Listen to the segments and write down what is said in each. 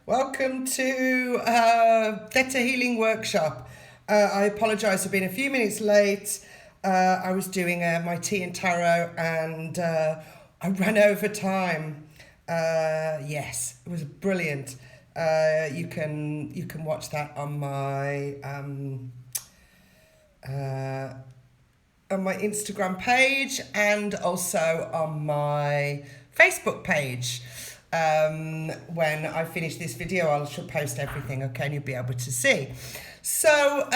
Welcome to Theta Healing Workshop. I apologise for being a few minutes late. I was doing my tea and tarot and I ran over time. Yes, it was brilliant. You can watch that on my Instagram page and also on my Facebook page. When I finish this video, I shall post everything, okay, and you'll be able to see. So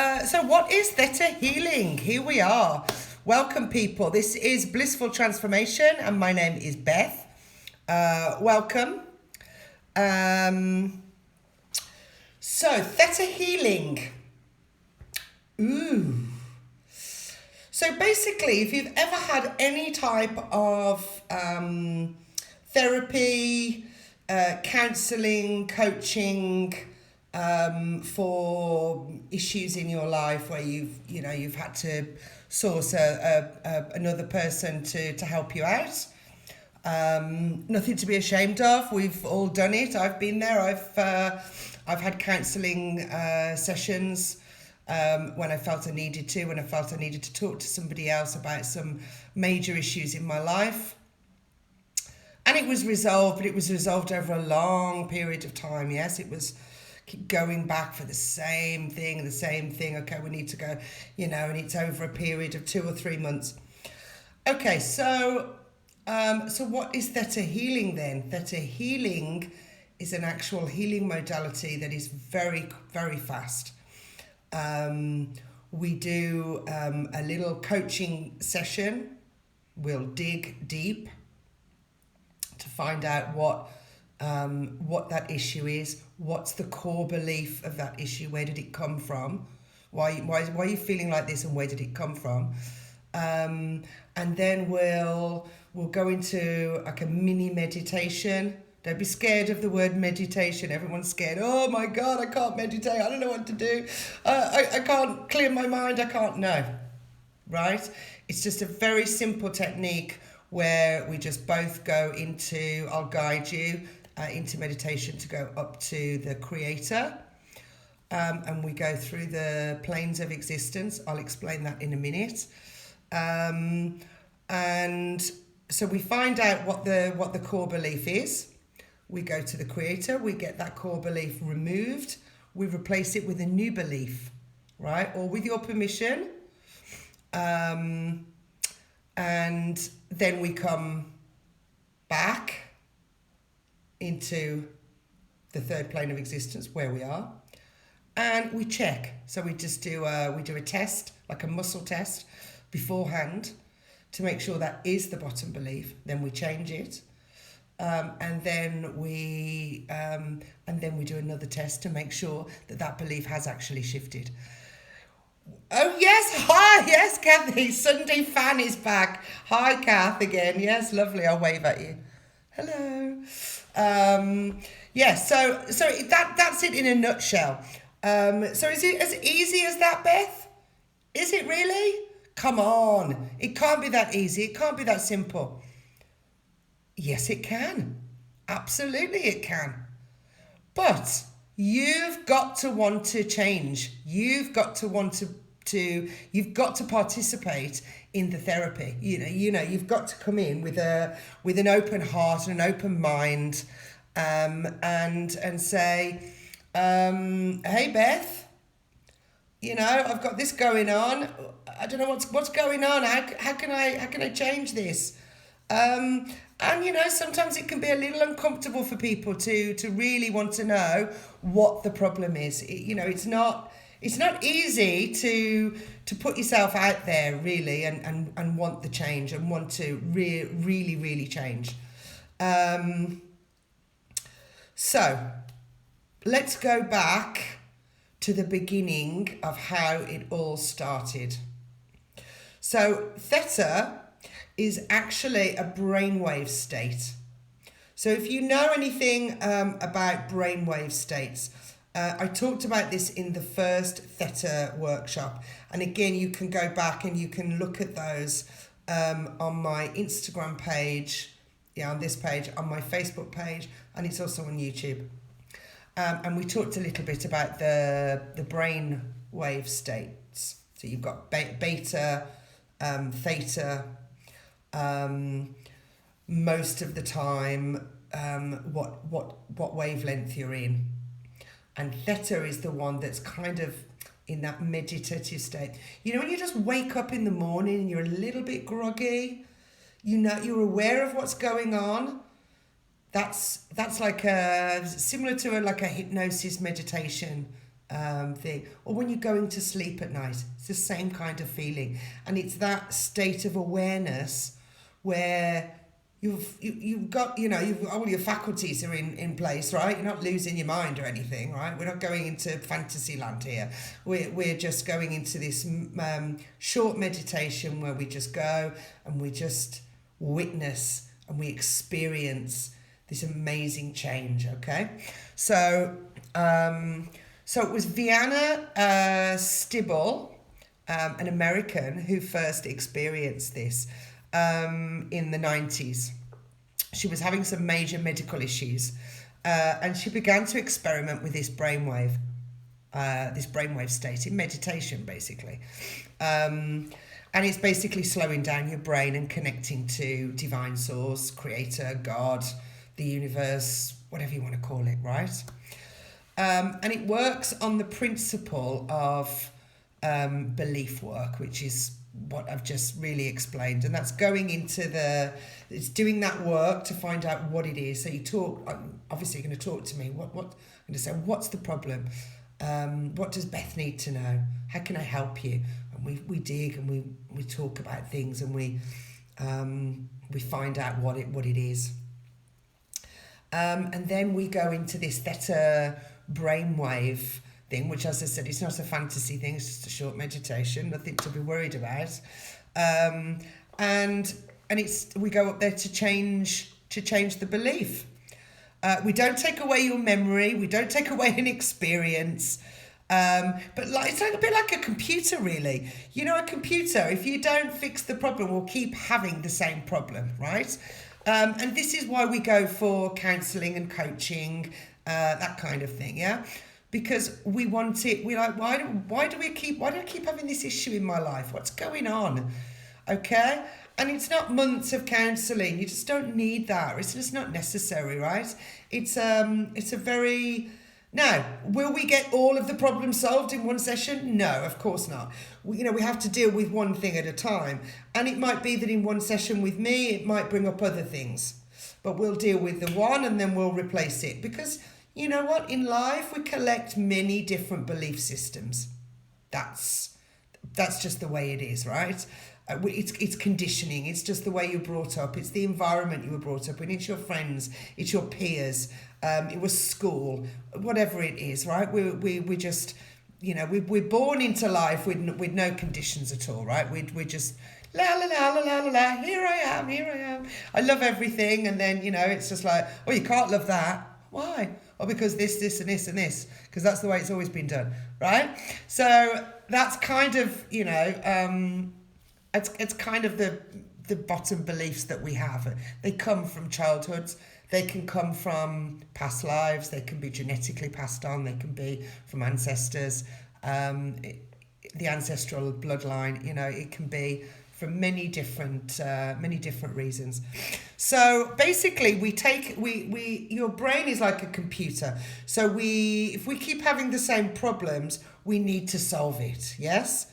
what is Theta Healing? Here we are. Welcome, people. This is Blissful Transformation, and my name is Beth. Welcome. So Theta Healing. Ooh. So basically, if you've ever had any type of therapy, counselling, coaching for issues in your life where you've had to source another person to help you out, nothing to be ashamed of. We've all done it. I've been there. I've had counselling sessions when I felt I needed to talk to somebody else about some major issues in my life. And it was resolved, but it was resolved over a long period of time. Yes, it was keep going back for the same thing. Okay, we need to go, and it's over a period of 2 or 3 months. Okay, so what is Theta Healing then? Theta Healing is an actual healing modality that is very, very fast. We do a little coaching session. We'll dig deep to find out what that issue is. What's the core belief of that issue? Where did it come from? Why are you feeling like this, and where did it come from? And then we'll go into like a mini meditation. Don't be scared of the word meditation. Everyone's scared. Oh my God, I can't meditate. I don't know what to do. I can't clear my mind. I can't. No, right? It's just a very simple technique where we just both go into, I'll guide you into meditation to go up to the Creator. And we go through the planes of existence. I'll explain that in a minute. And so we find out what the core belief is. We go to the Creator. We get that core belief removed. We replace it with a new belief, right? Or with your permission. And then we come back into the third plane of existence where we are, and we check. So we just do a test, like a muscle test, beforehand to make sure that is the bottom belief. Then we change it, and then we do another test to make sure that belief has actually shifted. Oh, yes. Hi. Yes, Kathy. Sunday fan is back. Hi, Kath, again. Yes, lovely. I'll wave at you. Hello. So that's it in a nutshell. So is it as easy as that, Beth? Is it really? Come on. It can't be that easy. It can't be that simple. Yes, it can. Absolutely, it can. But you've got to want to change. You've got to want to you've got to participate in the therapy. You've got to come in with an open heart and an open mind, and say, hey Beth, I've got this going on. I don't know what's going on. How can I change this? And sometimes it can be a little uncomfortable for people to really want to know what the problem is. It's not easy to put yourself out there really and want the change and want to really, really change. So let's go back to the beginning of how it all started. So Theta is actually a brainwave state. So if you know anything about brainwave states, I talked about this in the first Theta workshop. And again, you can go back and you can look at those on my Instagram page, on this page, on my Facebook page, and it's also on YouTube. And we talked a little bit about the brain wave states. So you've got beta, theta, most of the time, what wavelength you're in. And theta is the one that's kind of in that meditative state. You know, when you just wake up in the morning and you're a little bit groggy, you know, you're aware of what's going on. That's like similar to like a hypnosis meditation thing. Or when you're going to sleep at night, it's the same kind of feeling. And it's that state of awareness where you've got, you know, all your faculties are in place, right? You're not losing your mind or anything, right? We're not going into fantasy land here. We're just going into this short meditation where we just go and we just witness and we experience this amazing change, okay? So it was Vianna Stibble, an American, who first experienced this in the 90s. She was having some major medical issues, and she began to experiment with this brainwave state in meditation, basically. And it's basically slowing down your brain and connecting to divine source, creator, God, the universe, whatever you want to call it, right? And it works on the principle of belief work, which is what I've just really explained. And that's going into it's doing that work to find out what it is. So you talk, obviously you're going to talk to me. I'm going to say, what's the problem? What does Beth need to know? How can I help you? And we dig and we talk about things and we find out what it is. And then we go into this theta brainwave thing, which, as I said, it's not a fantasy thing, it's just a short meditation, nothing to be worried about. And we go up there to change the belief. We don't take away your memory, we don't take away an experience. But it's like a bit like a computer, really. You know, a computer, if you don't fix the problem, will keep having the same problem, right? And this is why we go for counselling and coaching, that kind of thing, yeah? Because we want it. We're like, why do I keep having this issue in my life? What's going on? Okay? And it's not months of counselling. You just don't need that. It's just not necessary, right? It's a very... Now, will we get all of the problems solved in one session? No, of course not. We have to deal with one thing at a time. And it might be that in one session with me, it might bring up other things. But we'll deal with the one and then we'll replace it. Because, you know what? In life, we collect many different belief systems. That's just the way it is, right? It's conditioning. It's just the way you're brought up. It's the environment you were brought up in. It's your friends. It's your peers. It was school. Whatever it is, right? We just, we're born into life with no conditions at all, right? We're just la la la la la la. Here I am. I love everything, and then it's just like, oh, you can't love that. Why? Or because this and this and this. Because that's the way it's always been done, right? So that's kind of It's kind of the bottom beliefs that we have. They come from childhoods. They can come from past lives. They can be genetically passed on. They can be from ancestors, the ancestral bloodline. It can be from many different reasons. So basically, your brain is like a computer. So if we keep having the same problems, we need to solve it. Yes.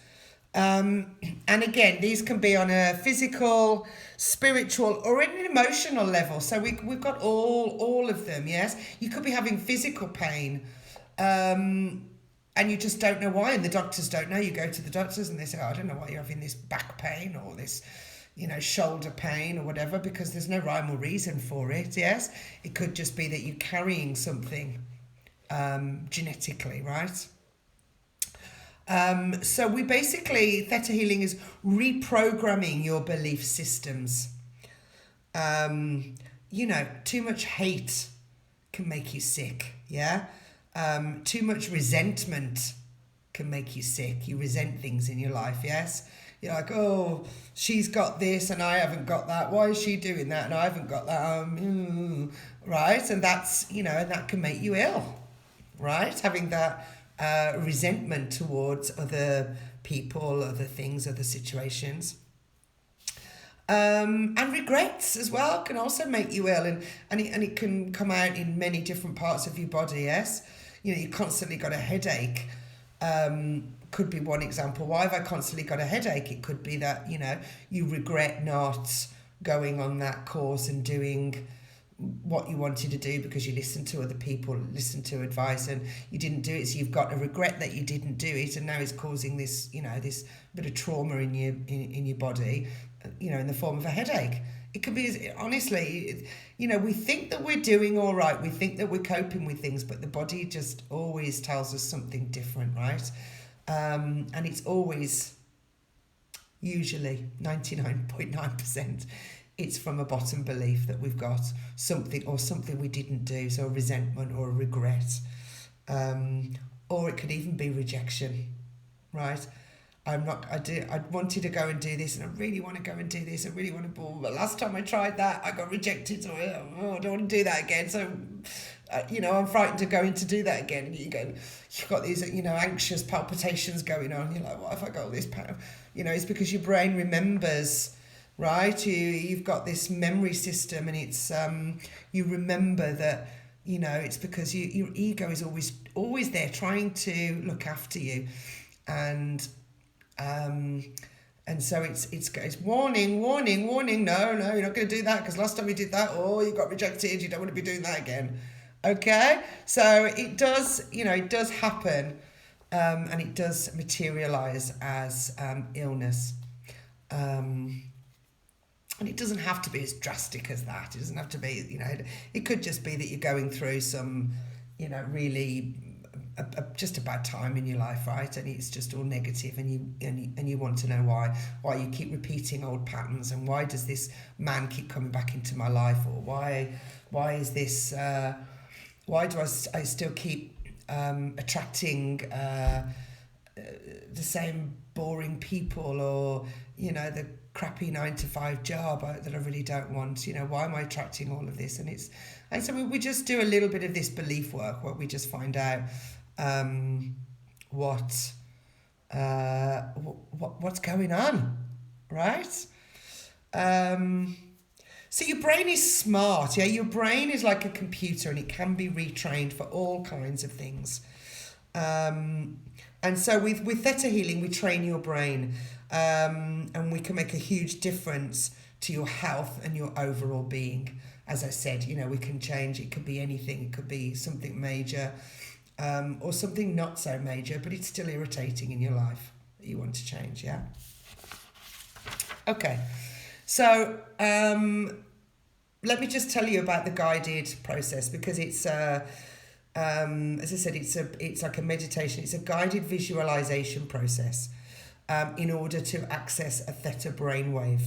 And again, these can be on a physical, spiritual, or an emotional level. So we've got all of them, yes? You could be having physical pain, and you just don't know why, and the doctors don't know. You go to the doctors and they say, oh, I don't know why you're having this back pain or this, shoulder pain or whatever, because there's no rhyme or reason for it, yes? It could just be that you're carrying something genetically, right? So we basically, Theta Healing is reprogramming your belief systems. Too much hate can make you sick, yeah? Too much resentment can make you sick. You resent things in your life, yes? You're like, oh, she's got this and I haven't got that. Why is she doing that and I haven't got that? Right? And that's, and that can make you ill. right? Having that resentment towards other people, other things, other situations. And regrets as well can also make you ill, and it can come out in many different parts of your body, yes? You know, you constantly got a headache. Could be one example. Why have I constantly got a headache? It could be that, you know, you regret not going on that course and doing what you wanted to do because you listened to other people, listened to advice, and you didn't do it. So you've got a regret that you didn't do it, and now it's causing this, you know, this bit of trauma in your body, you know, in the form of a headache. It could be, honestly, you know, we think that we're doing all right. We think that we're coping with things, but the body just always tells us something different, right? And it's always, usually 99.9%, it's from a bottom belief that we've got something we didn't do, so a resentment or a regret, or it could even be rejection, right? I wanted to go and do this, and I really want to go and do this. I really want to, but last time I tried that, I got rejected, so I don't want to do that again. So, you know, I'm frightened to go in to do that again. You've got these, you know, anxious palpitations going on. You're like, what if I got all this pain? You know, it's because your brain remembers, right? You've got this memory system, and it's you remember that, you know, it's because your ego is always there trying to look after you, and so it's warning, no, you're not going to do that because last time you did that, you got rejected, you don't want to be doing that again. Okay, so it does, you know, it does happen, and it does materialize as illness, and it doesn't have to be as drastic as that. It doesn't have to be, you know, it could just be that you're going through some, you know, really just a bad time in your life, right? And it's just all negative, and you want to know why you keep repeating old patterns, and why does this man keep coming back into my life, or why is this why do I still keep attracting the same boring people, or, you know, the crappy 9-to-5 job that I really don't want. You know, why am I attracting all of this? And so we just do a little bit of this belief work where we just find out what's going on, right? So your brain is smart, yeah? Your brain is like a computer, and it can be retrained for all kinds of things. And so with Theta Healing, we train your brain, and we can make a huge difference to your health and your overall being. As I said, you know, we can change. It could be anything. It could be something major, or something not so major, but it's still irritating in your life that you want to change, yeah? Okay, so let me just tell you about the guided process, because it's, as I said, it's like a meditation. It's a guided visualization process in order to access a theta brainwave,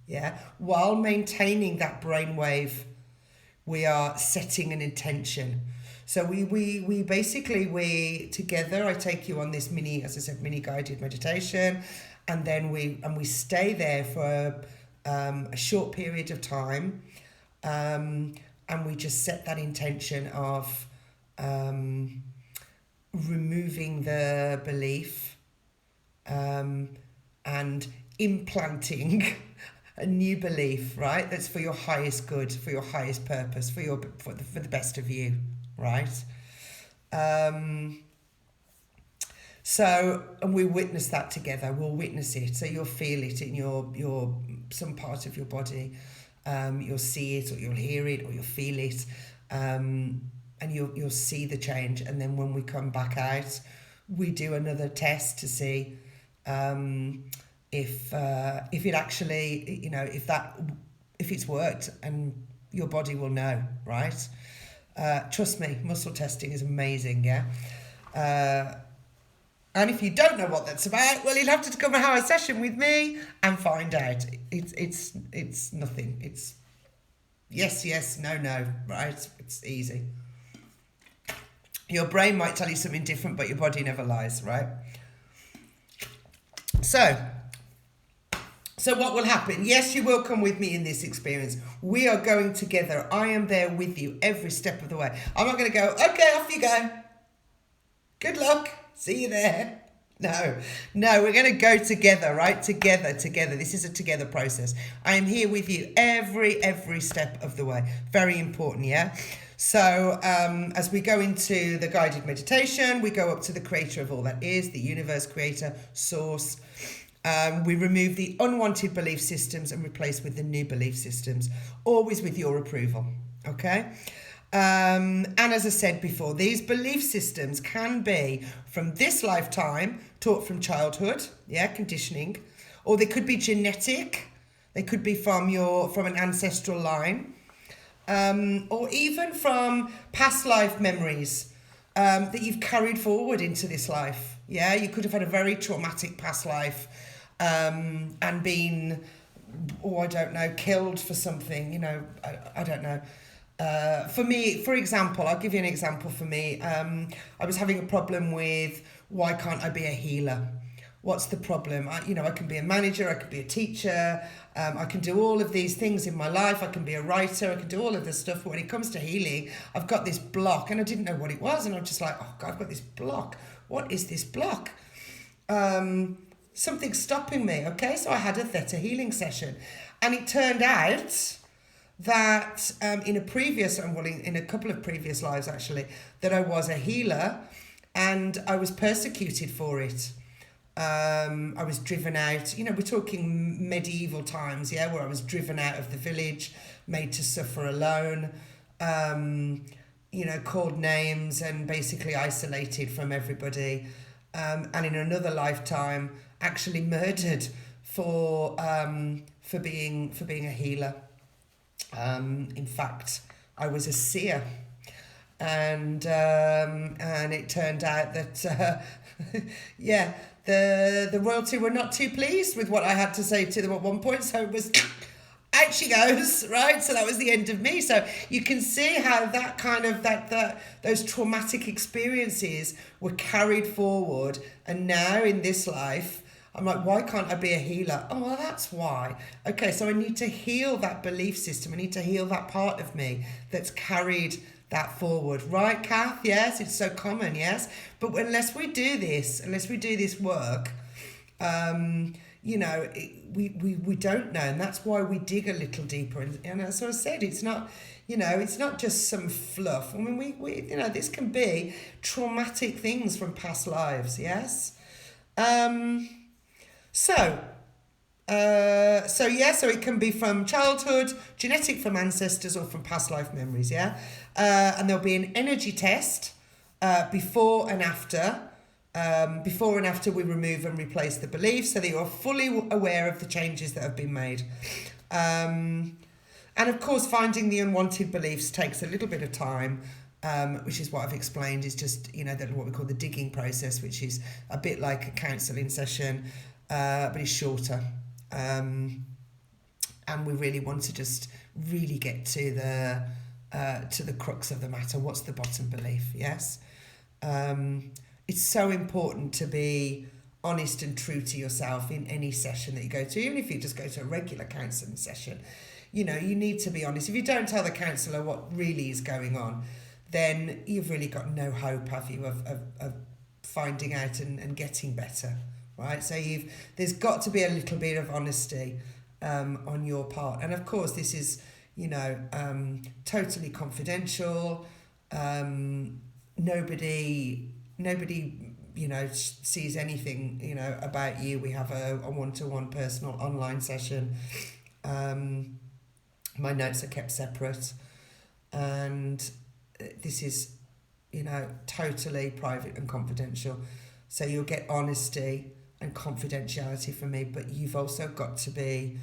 yeah? While maintaining that brainwave, we are setting an intention. So we basically together, I take you on this mini guided meditation, and then we stay there for a short period of time, and we just set that intention of removing the belief, and implanting a new belief, right? That's for your highest good, for your highest purpose, for the best of you, right? So, and we witness that together. We'll witness it. So you'll feel it in your some part of your body. You'll see it, or you'll hear it, or you'll feel it, and you'll see the change. And then when we come back out, we do another test to see if it actually, you know, if it's worked, and your body will know, right? Trust me, muscle testing is amazing, yeah. And if you don't know what that's about, well, you'll have to come and have a session with me and find out. It's nothing. It's yes, no, right? It's easy. Your brain might tell you something different, but your body never lies, right? So what will happen? Yes, you will come with me in this experience. We are going together. I am there with you every step of the way. I'm not going to go, okay, off you go. Good luck. See you there. No, we're going to go together, right? Together. This is a together process. I am here with you every step of the way. Very important, yeah? So as we go into the guided meditation, we go up to the creator of all that is, the universe, creator, source. We remove the unwanted belief systems and replace with the new belief systems, always with your approval, okay? And as I said before, these belief systems can be from this lifetime, taught from childhood, yeah, conditioning, or they could be genetic, they could be from an ancestral line, or even from past life memories that you've carried forward into this life. Yeah, you could have had a very traumatic past life and been, I don't know, killed for something, I don't know. For me, for example, I'll give you an example for me. I was having a problem with, why can't I be a healer? What's the problem? I can be a manager, I could be a teacher, I can do all of these things in my life, I can be a writer, I can do all of this stuff, but when it comes to healing, I've got this block, and I didn't know what it was, and I'm just like, oh God, I've got this block. What is this block? Something's stopping me, okay? So I had a ThetaHealing session, and it turned out that in a couple of previous lives actually, that I was a healer and I was persecuted for it. I was driven out, we're talking medieval times, yeah, where I was driven out of the village, made to suffer alone, called names and basically isolated from everybody. And in another lifetime, actually murdered for being a healer. In fact, I was a seer, and it turned out that the royalty were not too pleased with what I had to say to them at one point, so it was out she goes, right? So that was the end of me. So you can see how that kind of those traumatic experiences were carried forward, and now in this life I'm like, why can't I be a healer? Oh, well, that's why. Okay, so I need to heal that belief system. I need to heal that part of me that's carried that forward. Right, Kath? Yes, it's so common, yes? But unless we do this work, we don't know. And that's why we dig a little deeper. And as I said, it's not, it's not just some fluff. I mean, we this can be traumatic things from past lives, yes? So it can be from childhood, genetic from ancestors, or from past life memories, yeah? And there'll be an energy test before and after. Before and after we remove and replace the beliefs, so that you're fully aware of the changes that have been made. And of course, finding the unwanted beliefs takes a little bit of time, which is what I've explained, is just, what we call the digging process, which is a bit like a counselling session, but it's shorter. And we really want to just really get to the crux of the matter. What's the bottom belief? Yes. It's so important to be honest and true to yourself in any session that you go to, even if you just go to a regular counselling session. You need to be honest. If you don't tell the counsellor what really is going on, then you've really got no hope, have you, of finding out and getting better, right? So there's got to be a little bit of honesty on your part. And of course, this is, totally confidential. Nobody, sees anything, about you. We have a one-to-one personal online session. My notes are kept separate, and this is, totally private and confidential. So you'll get honesty and confidentiality from me, but you've also got to be,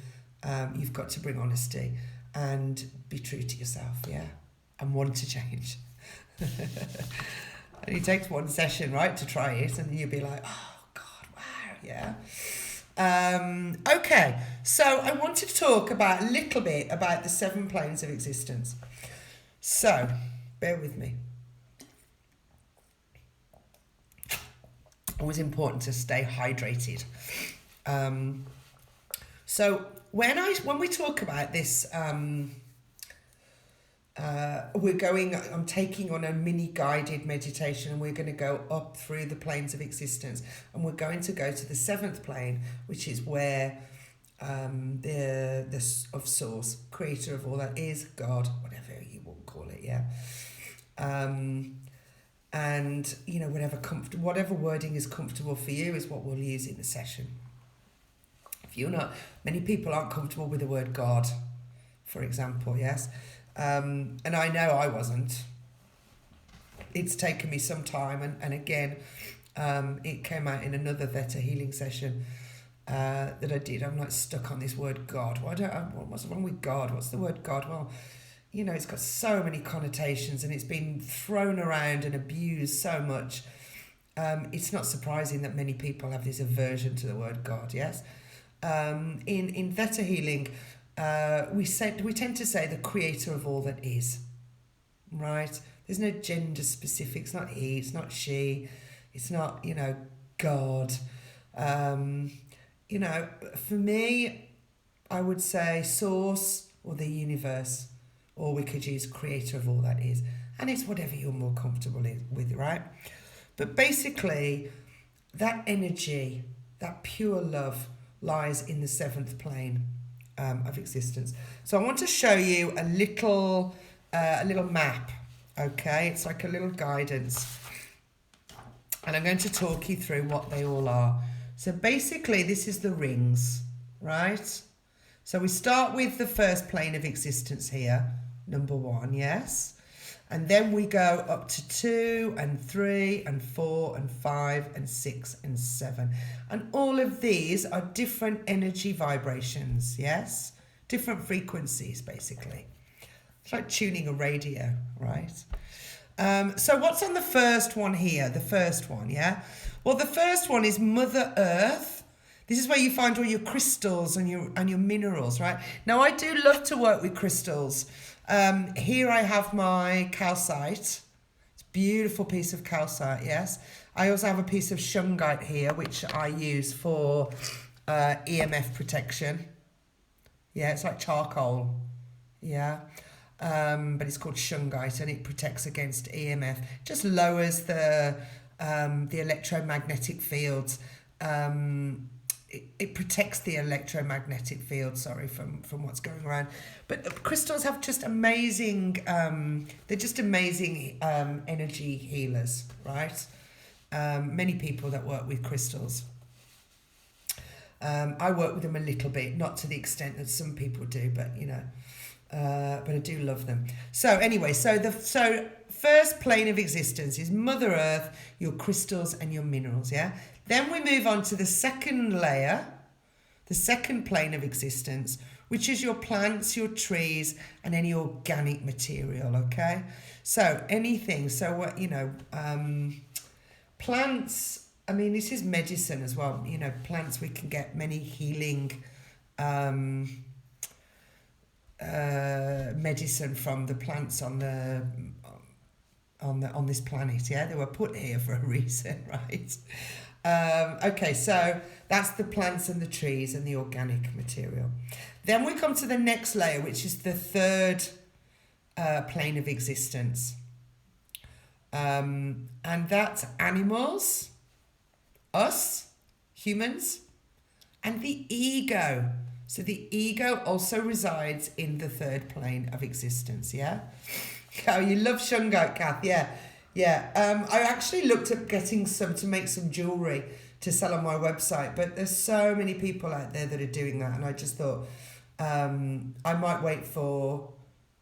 you've got to bring honesty and be true to yourself, yeah, and want to change. And it takes one session, right, to try it, and you'll be like, oh God, wow, yeah. Okay, so I wanted to talk a little bit about the 7 planes of existence. So, bear with me. Always important to stay hydrated. So when we talk about this I'm taking on a mini guided meditation, and we're going to go up through the planes of existence, and we're going to go to the seventh plane, which is where the of source, creator of all that is, God, whatever you want to call it, yeah. And you know, whatever wording is comfortable for you is what we'll use in the session. If you're not, many people aren't comfortable with the word God, for example, yes. And I know I wasn't. It's taken me some time, and again, it came out in another Theta healing session that I did. I'm like stuck on this word God. What's wrong with God? What's the word God? Well, you know, it's got so many connotations, and it's been thrown around and abused so much. It's not surprising that many people have this aversion to the word God, yes. In Theta healing, we tend to say the creator of all that is, right? There's no gender specific. It's not he, it's not she, it's not, you know, God. You know, for me, I would say source or the universe, or we could use creator of all that is. And it's whatever you're more comfortable with, right? But basically, that energy, that pure love, lies in the seventh plane of existence. So I want to show you a little map, okay? It's like a little guidance. And I'm going to talk you through what they all are. So basically, this is the rings, right? So we start with the first plane of existence here, number 1, yes? And then we go up to 2 and 3 and 4 and 5 and 6 and 7. And all of these are different energy vibrations, yes? Different frequencies, basically. It's like tuning a radio, right? So what's on the first one here? The first one, yeah? Well, the first one is Mother Earth. This is where you find all your crystals and your minerals, right? Now, I do love to work with crystals. Here I have my calcite. It's a beautiful piece of calcite, yes. I also have a piece of shungite here, which I use for EMF protection. Yeah, it's like charcoal, yeah. But it's called shungite, and it protects against EMF. Just lowers the electromagnetic fields. It protects the electromagnetic field, from what's going around. But crystals have just amazing, they're just amazing energy healers, right? Many people that work with crystals. I work with them a little bit, not to the extent that some people do, but you know, but I do love them. So anyway, so first plane of existence is Mother Earth, your crystals and your minerals, yeah? Then we move on to the second layer, the second plane of existence, which is your plants, your trees, and any organic material, okay? So anything, so what, you know, plants, I mean, this is medicine as well. You know, plants, we can get many healing medicine from the plants on this planet, yeah? They were put here for a reason, right? Okay, so that's the plants and the trees and the organic material. Then we come to the next layer, which is the third plane of existence. And that's animals, us, humans, and the ego. So the ego also resides in the third plane of existence, yeah? Oh, you love shungite, Kath, yeah. Yeah, I actually looked at getting some to make some jewellery to sell on my website, but there's so many people out there that are doing that, and I just thought I might wait for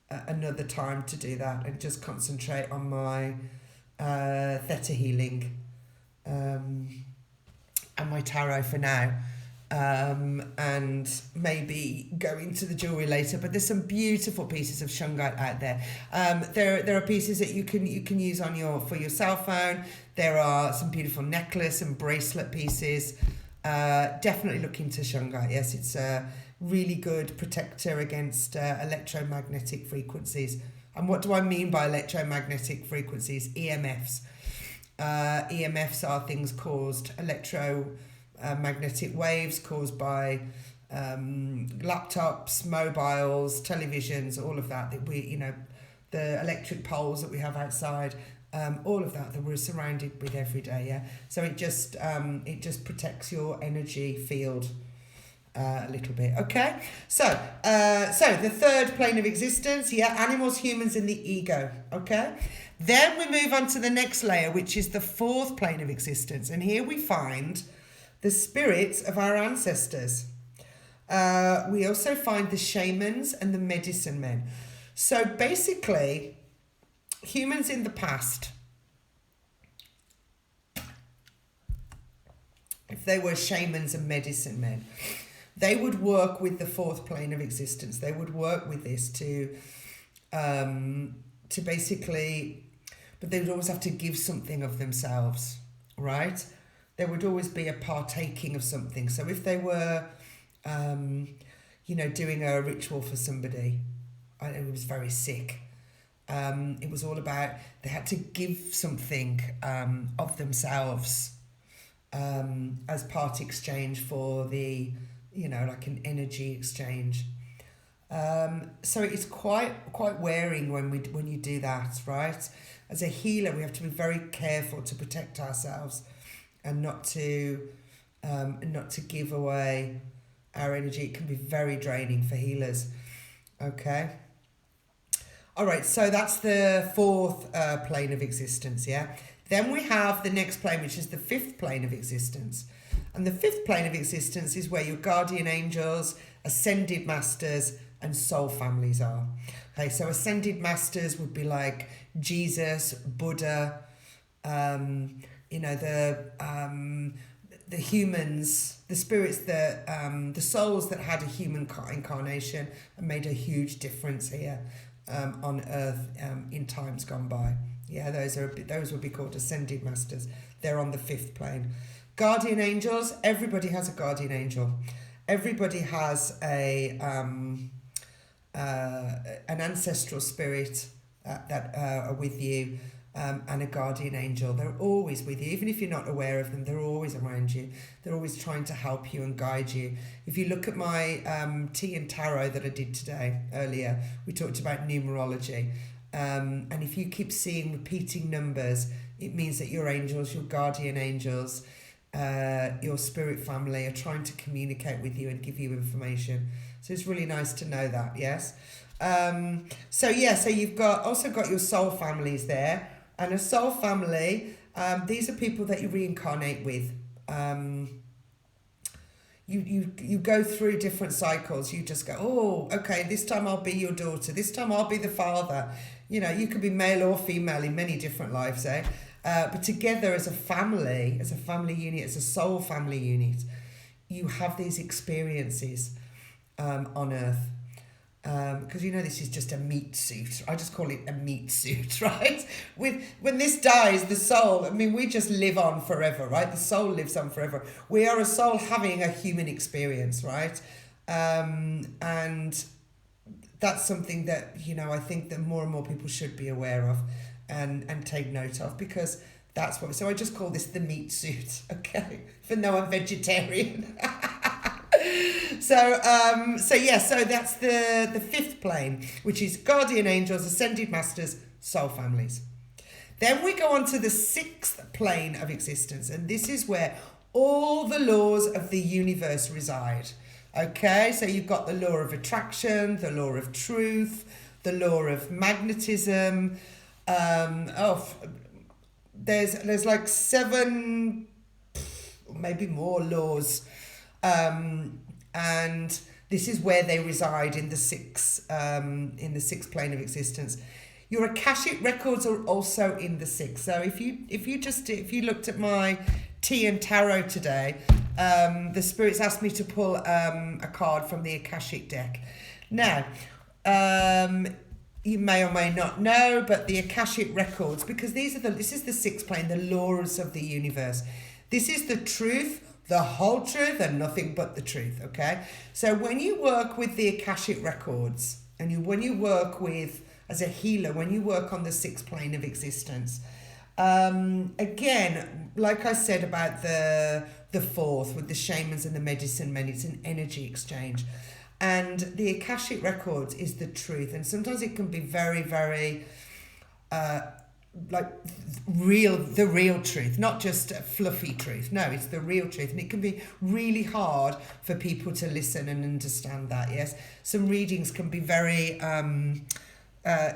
another time to do that and just concentrate on my Theta healing and my tarot for now. And maybe go into the jewelry later, but there's some beautiful pieces of shungite out there. There are pieces that you can use on for your cell phone. There are some beautiful necklace and bracelet pieces. Definitely look into shungite. Yes, it's a really good protector against electromagnetic frequencies. And what do I mean by electromagnetic frequencies? EMFs. EMFs are things caused magnetic waves caused by laptops, mobiles, televisions, all of that we, you know, the electric poles that we have outside, all of that we're surrounded with every day. Yeah, so it just protects your energy field a little bit. Okay, so the third plane of existence, yeah, animals, humans, and the ego. Okay, then we move on to the next layer, which is the fourth plane of existence, and here we find the spirits of our ancestors. We also find the shamans and the medicine men. So basically, humans in the past, if they were shamans and medicine men, they would work with the fourth plane of existence. They would work with this to basically, but they would always have to give something of themselves, right? There would always be a partaking of something. So if they were, doing a ritual for somebody, who was very sick, it was all about, they had to give something of themselves as part exchange for the, like an energy exchange. So it's quite wearing when you do that, right? As a healer, we have to be very careful to protect ourselves and not to give away our energy. It can be very draining for healers. Okay. All right, so that's the fourth plane of existence, yeah? Then we have the next plane, which is the fifth plane of existence. And the fifth plane of existence is where your guardian angels, ascended masters, and soul families are. Okay, so ascended masters would be like Jesus, Buddha, the humans, the spirits that, the souls that had a human incarnation and made a huge difference here on earth in times gone by. Yeah, those would be called ascended masters. They're on the fifth plane. Guardian angels, everybody has a guardian angel. Everybody has an ancestral spirit that are with you, and a guardian angel. They're always with you. Even if you're not aware of them, they're always around you. They're always trying to help you and guide you. If you look at my tea and tarot that I did today, earlier, we talked about numerology. And if you keep seeing repeating numbers, it means that your angels, your guardian angels, your spirit family are trying to communicate with you and give you information. So it's really nice to know that, yes? So you've also got your soul families there. And a soul family, these are people that you reincarnate with. You go through different cycles. You just go, oh, okay, this time I'll be your daughter. This time I'll be the father. You could be male or female in many different lives, eh? But together as a family unit, as a soul family unit, you have these experiences on earth. Because this is just a meat suit. I just call it a meat suit, right? When this dies, the soul, we just live on forever, right? The soul lives on forever. We are a soul having a human experience, right? And that's something that, I think that more and more people should be aware of and take note of, because that's what, so I just call this the meat suit, okay? Even though I'm vegetarian. So that's the fifth plane, which is guardian angels, ascended masters, soul families. Then we go on to the sixth plane of existence, and this is where all the laws of the universe reside. Okay, so you've got the law of attraction, the law of truth, the law of magnetism. There's like 7, maybe more laws. And this is where they reside in the sixth plane of existence. Your Akashic records are also in the sixth. So if you looked at my tea and tarot today, the spirits asked me to pull a card from the Akashic deck. Now, you may or may not know, but the Akashic records, because this is the sixth plane, the laws of the universe. This is the truth, the whole truth, and nothing but the truth, okay? So when you work with the Akashic records, and when you work with, as a healer, when you work on the sixth plane of existence, again, like I said about the fourth, with the shamans and the medicine men, it's an energy exchange. And the Akashic Records is the truth. And sometimes it can be very, very like the real truth, not just a fluffy truth. No, it's the real truth. And it can be really hard for people to listen and understand that, yes. Some readings can be very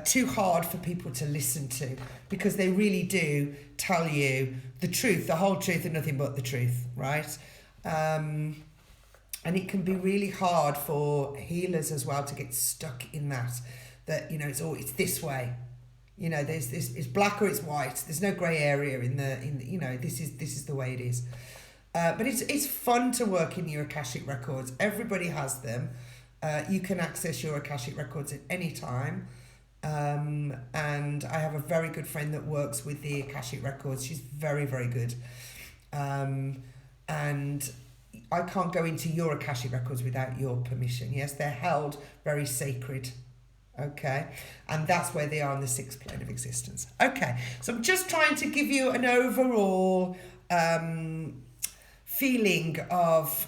too hard for people to listen to, because they really do tell you the truth, the whole truth and nothing but the truth, right? And it can be really hard for healers as well to get stuck in that, you know, it's this way. You know, there's this, it's black or it's white. There's no grey area in the, you know, this is the way it is. But it's fun to work in your Akashic Records. Everybody has them. You can access your Akashic Records at any time. And I have a very good friend that works with the Akashic Records. She's very, very good. And I can't go into your Akashic Records without your permission. Yes, they're held very sacred. Okay, and that's where they are on the 6th plane of existence. Okay, so I'm just trying to give you an overall feeling of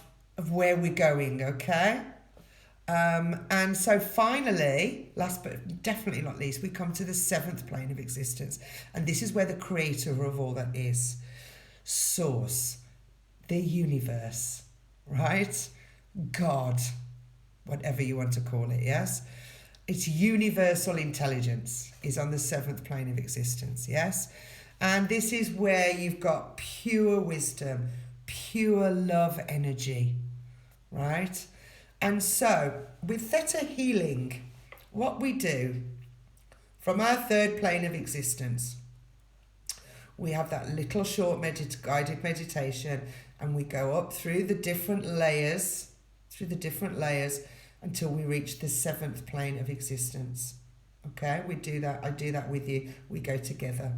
where we're going, okay? And so finally, last but definitely not least, we come to the 7th plane of existence. And this is where the creator of all that is, source, the universe, right? God, whatever you want to call it, yes? It's universal intelligence is on the 7th plane of existence, yes? And this is where you've got pure wisdom, pure love energy, right? And so with Theta Healing, what we do from our 3rd plane of existence, we have that little short guided meditation, and we go up through the different layers, until we reach the 7th plane of existence. Okay, we do that. I do that with you. We go together.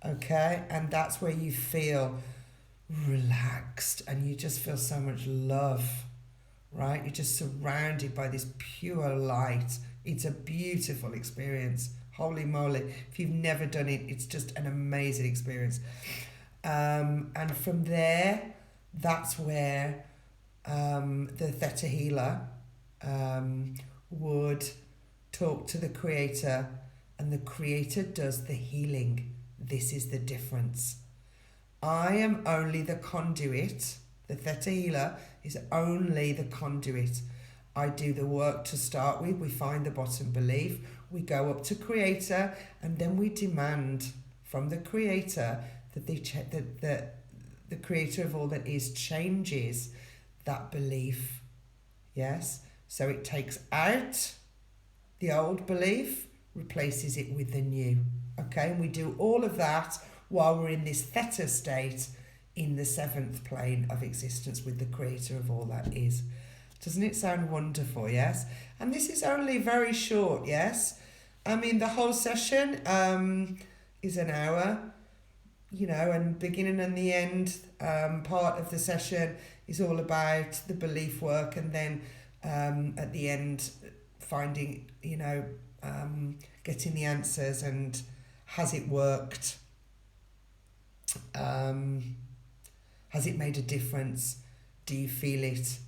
Okay, and that's where you feel relaxed and you just feel so much love, right? You're just surrounded by this pure light. It's a beautiful experience. Holy moly. If you've never done it, it's just an amazing experience. And from there, that's where the Theta Healer would talk to the creator, and the creator does the healing. This is the difference. I am only the conduit. The Theta Healer is only the conduit. I do the work to start with. We find the bottom belief. We go up to creator, and then we demand from the creator that the creator of all that is changes that belief. Yes? So it takes out the old belief, replaces it with the new. Okay, and we do all of that while we're in this theta state in the 7th plane of existence with the creator of all that is. Doesn't it sound wonderful? Yes. And this is only very short. Yes. I mean, the whole session is an hour, you know, and beginning and the end part of the session is all about the belief work, and then at the end finding, you know, getting the answers, and has it worked? Has it made a difference? Do you feel it?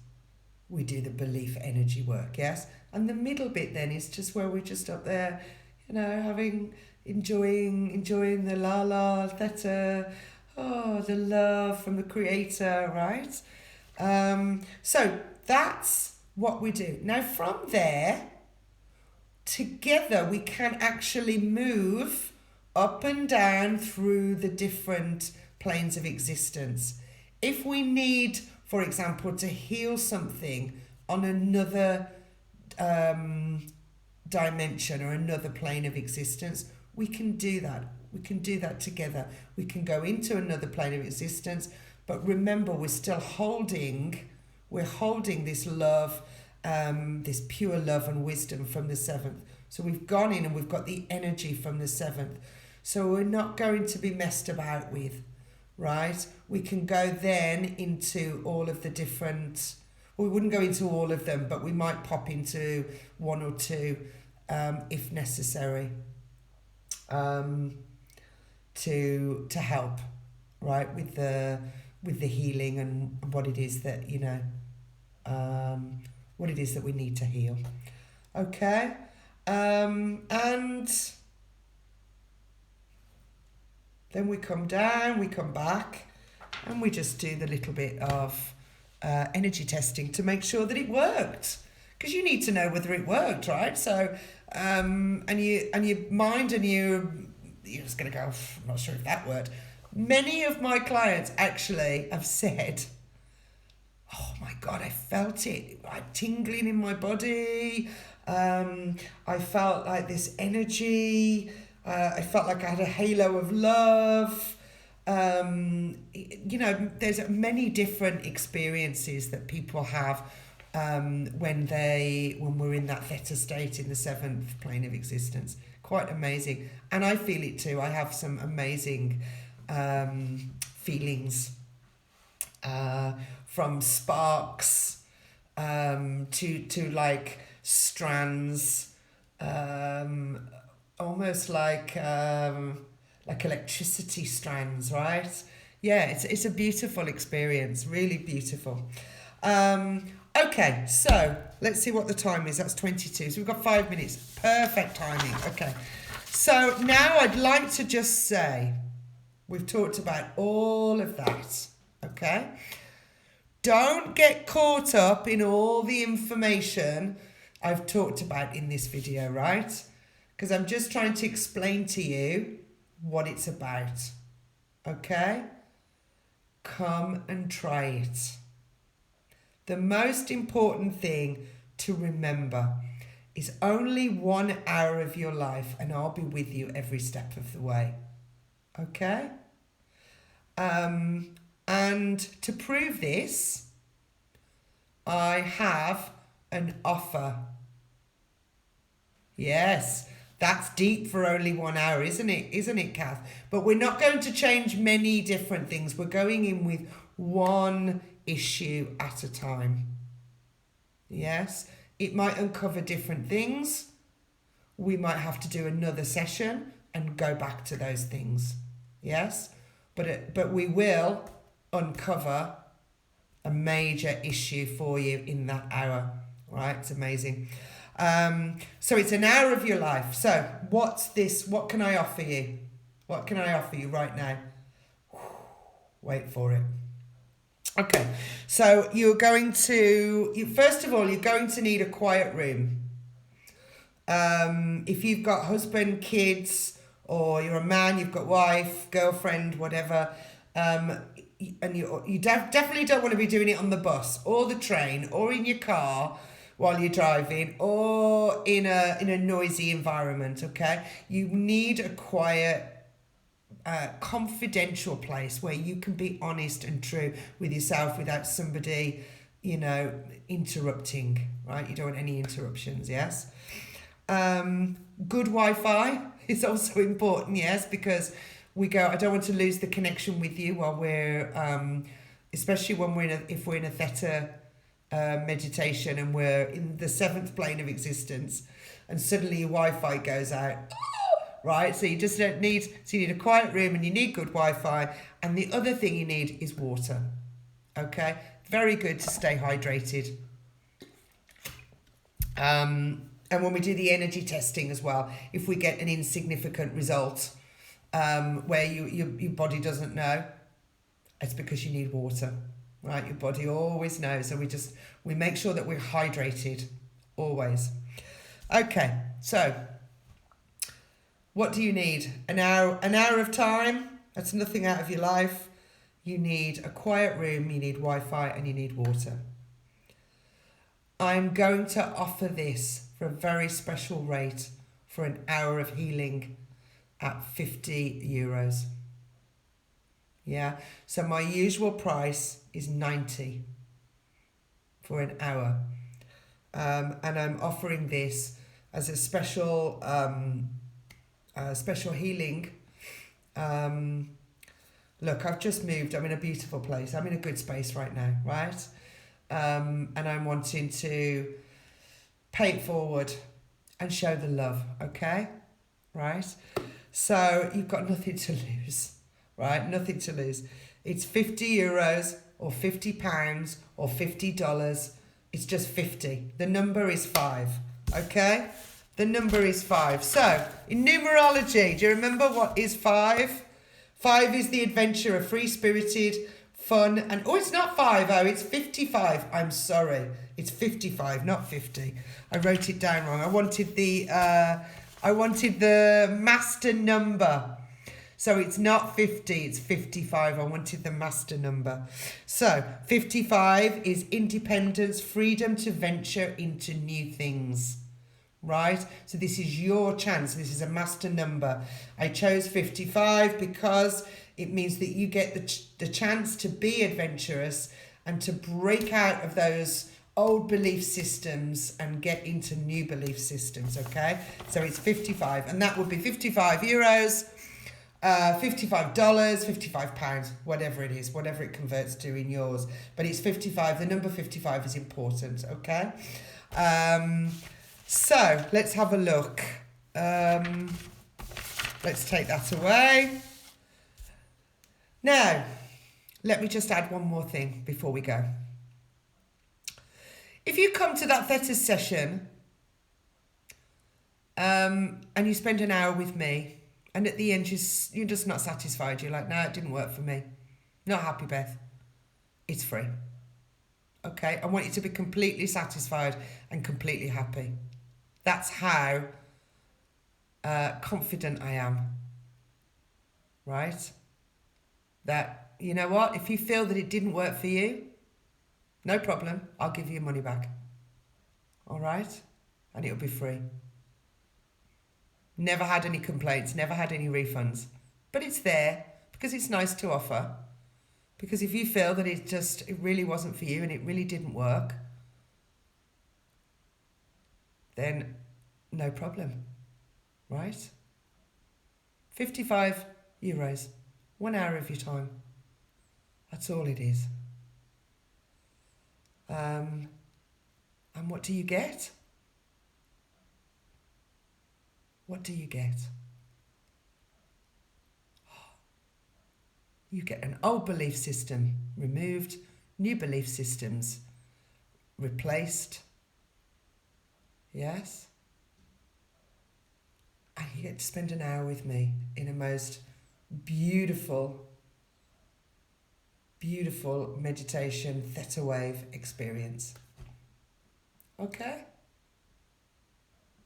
We do the belief energy work, yes? And the middle bit then is just where we're just up there, you know, enjoying the la theta, the love from the creator, right? So that's what we do. Now from there, together we can actually move up and down through the different planes of existence. If we need, for example, to heal something on another dimension or another plane of existence, we can do that. We can do that together. We can go into another plane of existence, but remember, we're still holding this love, this pure love and wisdom from the 7th. So we've gone in and we've got the energy from the 7th. So we're not going to be messed about with, right? We can go then into all of the different, well, we wouldn't go into all of them, but we might pop into one or two if necessary to help, right, with the healing and what it is that, you know, what it is that we need to heal. Okay? And then we come down, we come back, and we just do the little bit of energy testing to make sure that it worked. Because you need to know whether it worked, right? So, and your mind and you're just going to go, I'm not sure if that worked. Many of my clients actually have said, oh my God, I felt it, tingling in my body. I felt like this energy. I felt like I had a halo of love. There's many different experiences that people have when we're in that theta state in the seventh plane of existence. Quite amazing. And I feel it too. I have some amazing feelings from sparks to like strands, almost like electricity strands, right? Yeah, it's a beautiful experience, really beautiful. Okay, so let's see what the time is. That's 22. So we've got 5 minutes. Perfect timing. Okay. So now I'd like to just say, we've talked about all of that. Okay. Don't get caught up in all the information I've talked about in this video, right? Because I'm just trying to explain to you what it's about. Okay? Come and try it. The most important thing to remember is only 1 hour of your life, and I'll be with you every step of the way. Okay? And to prove this, I have an offer. Yes, that's deep for only 1 hour, isn't it? Isn't it, Kath? But we're not going to change many different things. We're going in with one issue at a time. Yes, it might uncover different things. We might have to do another session and go back to those things. Yes, but we will uncover a major issue for you in that hour. Right? It's amazing. So it's an hour of your life. So what's this? What can I offer you? What can I offer you right now? Wait for it. Okay, so first of all, you're going to need a quiet room. If you've got husband, kids, or you're a man, you've got wife, girlfriend, whatever, and you definitely don't want to be doing it on the bus or the train or in your car while you're driving or in a noisy environment, okay? You need a quiet, confidential place where you can be honest and true with yourself without somebody, interrupting, right? You don't want any interruptions, yes? Good Wi-Fi is also important, yes, because I don't want to lose the connection with you while we're, especially when if we're in a theta meditation and we're in the seventh plane of existence and suddenly your Wi-Fi goes out, right? So you just you need a quiet room and you need good Wi-Fi. And the other thing you need is water, okay? Very good to stay hydrated. And when we do the energy testing as well, if we get an insignificant result where your body doesn't know, it's because you need water, right? Your body always knows. So we make sure that we're hydrated always. Okay, so what do you need? An hour of time? That's nothing out of your life. You need a quiet room, you need Wi-Fi, and you need water. I'm going to offer this for a very special rate for an hour of healing at €50. Yeah, so my usual price is 90 for an hour. And I'm offering this as a special healing. Look, I've just moved. I'm in a beautiful place. I'm in a good space right now, right? And I'm wanting to pay it forward and show the love, okay? Right? So you've got nothing to lose, right? Nothing to lose. It's €50 or £50 or $50 It's just 50. The number is 5. Okay? The number is 5. So, in numerology, do you remember what is 5? 5 is the adventurer, free-spirited, fun, and oh, it's not 50, it's 55. I'm sorry. It's 55, not 50. I wrote it down wrong. I wanted the master number. So it's not 50, it's 55. I wanted the master number. So 55 is independence, freedom to venture into new things. Right? So this is your chance. This is a master number. I chose 55 because it means that you get the chance to be adventurous and to break out of those old belief systems and get into new belief systems, okay? So it's 55, and that would be 55 euros, $55, 55 pounds, whatever it is, whatever it converts to in yours. But it's 55. The number 55 is important, okay? So let's have a look. Let's take that away. Now, let me just add one more thing before we go. If you come to that Theta session and you spend an hour with me, and at the end you're just not satisfied, you're like, no, it didn't work for me. Not happy, Beth. It's free. Okay? I want you to be completely satisfied and completely happy. That's how confident I am. Right? That, you know what? If you feel that it didn't work for you, no problem. I'll give you your money back. All right? And it'll be free. Never had any complaints, never had any refunds. But it's there because it's nice to offer. Because if you feel that it really wasn't for you and it really didn't work, then no problem. Right? 55 euros. 1 hour of your time. That's all it is. And what do you get? What do you get? You get an old belief system removed, new belief systems replaced. Yes? And you get to spend an hour with me in a most beautiful, beautiful meditation theta wave experience. Okay?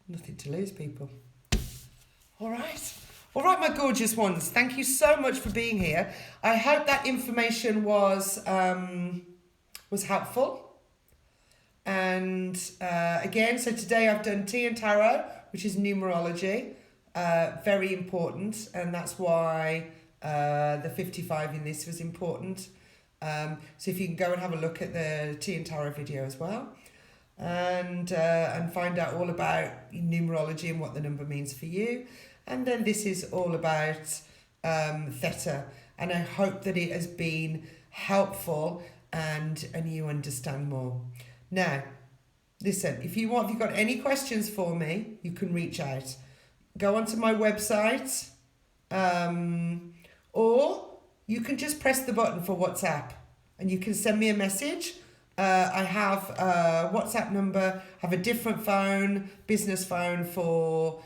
Nothing to lose, people. All right. All right, my gorgeous ones. Thank you so much for being here. I hope that information was helpful. And again, so today I've done Tea and Tarot, which is numerology. Very important, and that's why the 55 in this was important. So if you can go and have a look at the Tea and Tarot video as well, and find out all about numerology and what the number means for you. And then this is all about theta, and I hope that it has been helpful and you understand more. Now, listen, if you've got any questions for me, you can reach out. Go onto my website, or you can just press the button for WhatsApp and you can send me a message. I have a WhatsApp number, have a different phone, business phone for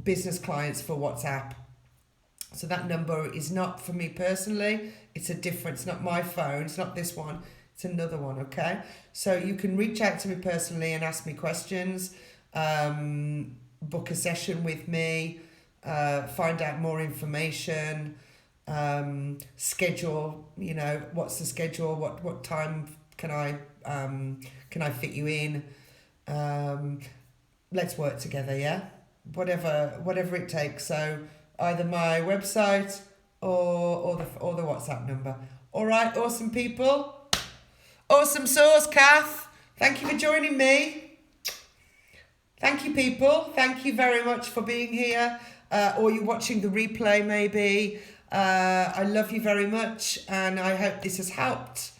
business clients for WhatsApp. So that number is not for me personally. It's not my phone. It's not this one. It's another one, okay? So you can reach out to me personally and ask me questions, book a session with me, find out more information, schedule, what's the schedule, what time can I fit you in? Let's work together, yeah? Whatever it takes. So either my website or the WhatsApp number. All right, awesome people. Awesome sauce, Kath. Thank you for joining me. Thank you, people. Thank you very much for being here. Or you're watching the replay, maybe. I love you very much, and I hope this has helped.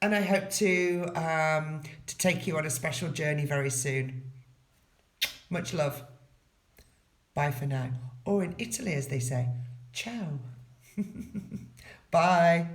And I hope to take you on a special journey very soon. Much love. Bye for now. Or in Italy, as they say, ciao. Bye.